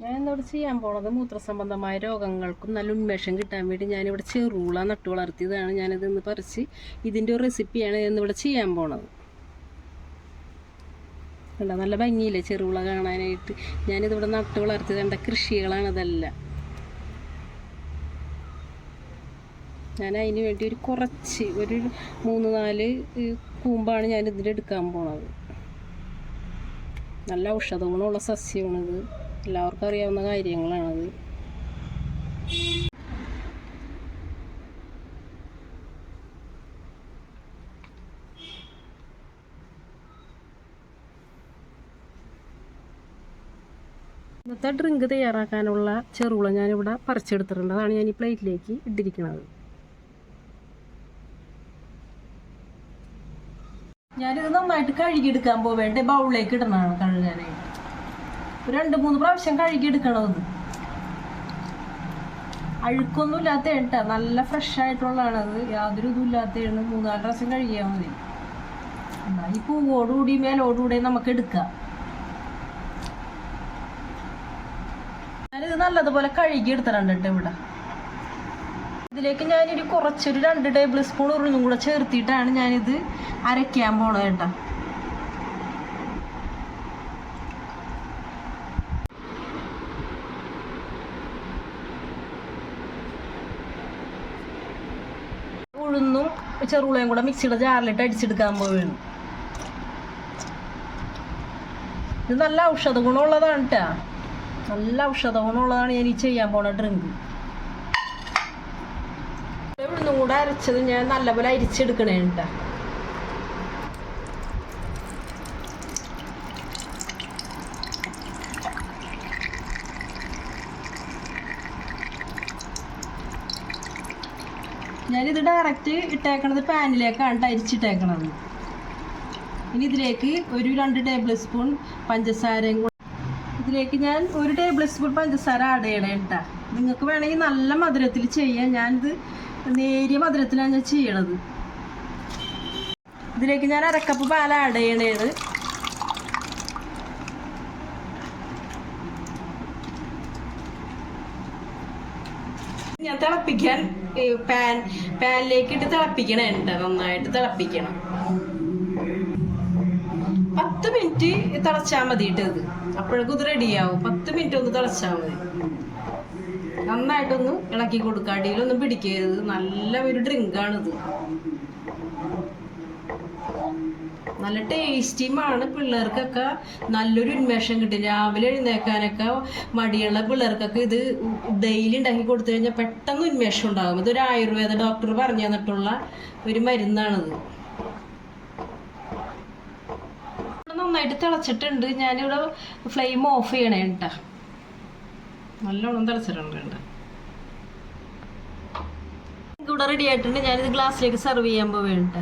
ഞാൻ ഇന്നിവിടെ ചെയ്യാൻ പോണത് മൂത്രസംബന്ധമായ രോഗങ്ങൾക്കും നല്ല ഉന്മേഷം കിട്ടാൻ വേണ്ടി ഞാനിവിടെ ചെറുള നട്ടു വളർത്തിയതാണ്. ഞാനിത് ഇന്ന് പറിച്ച് ഇതിൻ്റെ ഒരു റെസിപ്പിയാണ് ഇന്നിവിടെ ചെയ്യാൻ പോണത്. അല്ല, നല്ല ഭംഗിയില്ലേ ചെറുള കാണാനായിട്ട്. ഞാനിതിവിടെ നട്ടു വളർത്തിയത് എൻ്റെ കൃഷികളാണ് ഇതെല്ലാം. ഞാൻ അതിന് വേണ്ടി ഒരു 3-4 കൂമ്പാണ് ഞാനിതിൻ്റെ എടുക്കാൻ പോണത്. നല്ല ഔഷധ ഗുണമുള്ള സസ്യമാണിത്, എല്ലാവർക്കും അറിയാവുന്ന കാര്യങ്ങളാണത്. ഇന്നത്തെ ഡ്രിങ്ക് തയ്യാറാക്കാനുള്ള ചെറുള ഞാനിവിടെ പറിച്ചെടുത്തിട്ടുണ്ട്. അതാണ് ഞാൻ ഈ പ്ലേറ്റിലേക്ക് ഇട്ടിരിക്കുന്നത്. ഞാനിത് നന്നായിട്ട് കഴുകിയെടുക്കാൻ പോവേണ്ട ബൗളിലേക്ക് ഇടണതാണ് കഴുകാനായിട്ട്. 2-3 പ്രാവശ്യം കഴുകിയെടുക്കണത്. അഴുക്കൊന്നും ഇല്ലാത്ത കേട്ടോ, നല്ല ഫ്രഷ് ആയിട്ടുള്ളതാണത്, യാതൊരു ഇതും ഇല്ലാത്തതാണ്. 3-4 പ്രാവശ്യം കഴുകിയാൽ മതി. എന്നാൽ ഈ പൂവോടുകൂടി മേലോടുകൂടി നമുക്ക് എടുക്കാം. ഞാനിത് നല്ലതുപോലെ കഴുകി എടുത്തിട്ടുണ്ട് കേട്ടോ ഇവിടെ. ഇതിലേക്ക് ഞാനൊരു 2 ടേബിൾ സ്പൂൺ ഉരുളും കൂടെ ചേർത്തിട്ടാണ് ഞാനിത് അരയ്ക്കാൻ പോണത് കേട്ടോ. ഉഴുന്നും ചെറുളയും കൂടെ മിക്സിയുടെ ജാറിലിട്ട് അടിച്ചെടുക്കാൻ പോവുകയാണ്. ഇത് നല്ല ഔഷധ ഗുണമുള്ളതാണ് കേട്ടോ, നല്ല ഔഷധ ഗുണമുള്ളതാണ് ഞാൻ ഈ ചെയ്യാൻ പോണ ഡ്രിങ്ക്. ഉഴുന്നും കൂടെ അരച്ചത് ഞാൻ നല്ലപോലെ അരിച്ചെടുക്കണേ കേട്ടോ. ഞാനിത് ഡയറക്റ്റ് ഇട്ടേക്കണത് പാനിലേക്കാണ് അരിച്ചിട്ടേക്കണത്. ഇനി ഇതിലേക്ക് ഒരു 2 ടേബിൾ സ്പൂൺ പഞ്ചസാരയും കൂടെ, ഇതിലേക്ക് ഞാൻ 1 ടേബിൾ സ്പൂൺ പഞ്ചസാര ആഡ് ചെയ്യണേ കേട്ടോ. നിങ്ങൾക്ക് വേണമെങ്കിൽ നല്ല മധുരത്തിൽ ചെയ്യാം, ഞാനിത് നേരിയ മധുരത്തിലാണ് ഞാൻ ചെയ്യണത്. ഇതിലേക്ക് ഞാൻ 1/2 കപ്പ് പാൽ ആഡ് ചെയ്യണേണ്. ഞാൻ തിളപ്പിക്കാൻ പാനിലേക്ക് ഇട്ട് തിളപ്പിക്കണേ കേട്ടോ, നന്നായിട്ട് തിളപ്പിക്കണം. 10 മിനിറ്റ് തിളച്ചാൽ മതി ഇട്ടത്, അപ്പോഴേക്കും ഇത് റെഡിയാവും. 10 മിനിറ്റ് ഒന്ന് തിളച്ചാൽ മതി. നന്നായിട്ടൊന്ന് ഇളക്കി കൊടുക്കുക, അടിയിലൊന്നും പിടിക്കരുത്. നല്ല ഒരു ഡ്രിങ്കാണിത്, നല്ല ടേസ്റ്റിയുമാണ്. പിള്ളേർക്കൊക്കെ നല്ലൊരു ഉന്മേഷം കിട്ടും. രാവിലെ എഴുന്നേക്കാനൊക്കെ മടിയുള്ള പിള്ളേർക്കൊക്കെ ഇത് ഡെയിലി ഉണ്ടാക്കി കൊടുത്തു കഴിഞ്ഞാൽ പെട്ടെന്ന് ഉന്മേഷം ഉണ്ടാകും. ഇതൊരു ആയുർവേദ ഡോക്ടർ പറഞ്ഞു തന്നിട്ടുള്ള ഒരു മരുന്നാണിത്. നന്നായിട്ട് തിളച്ചിട്ടുണ്ട്. ഞാനിവിടെ ഫ്ലെയിം ഓഫ് ചെയ്യണേ കേട്ടോ. നല്ലോണം തിളച്ചിട്ടുണ്ട് കേട്ടോ. ഇവിടെ റെഡി ആയിട്ടുണ്ട്. ഞാനിത് ഗ്ലാസ്സിലേക്ക് സെർവ് ചെയ്യാൻ പോവേണ്ട.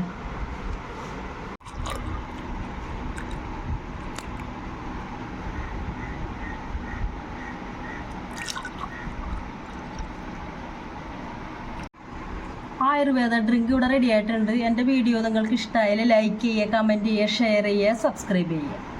ആയുർവേദ ഡ്രിങ്ക് ഇവിടെ റെഡി ആയിട്ടുണ്ട്. എൻ്റെ വീഡിയോ നിങ്ങൾക്ക് ഇഷ്ടമായാൽ ലൈക്ക് ചെയ്യുക, കമൻറ്റ് ചെയ്യുക, ഷെയർ ചെയ്യുക, സബ്സ്ക്രൈബ് ചെയ്യുക.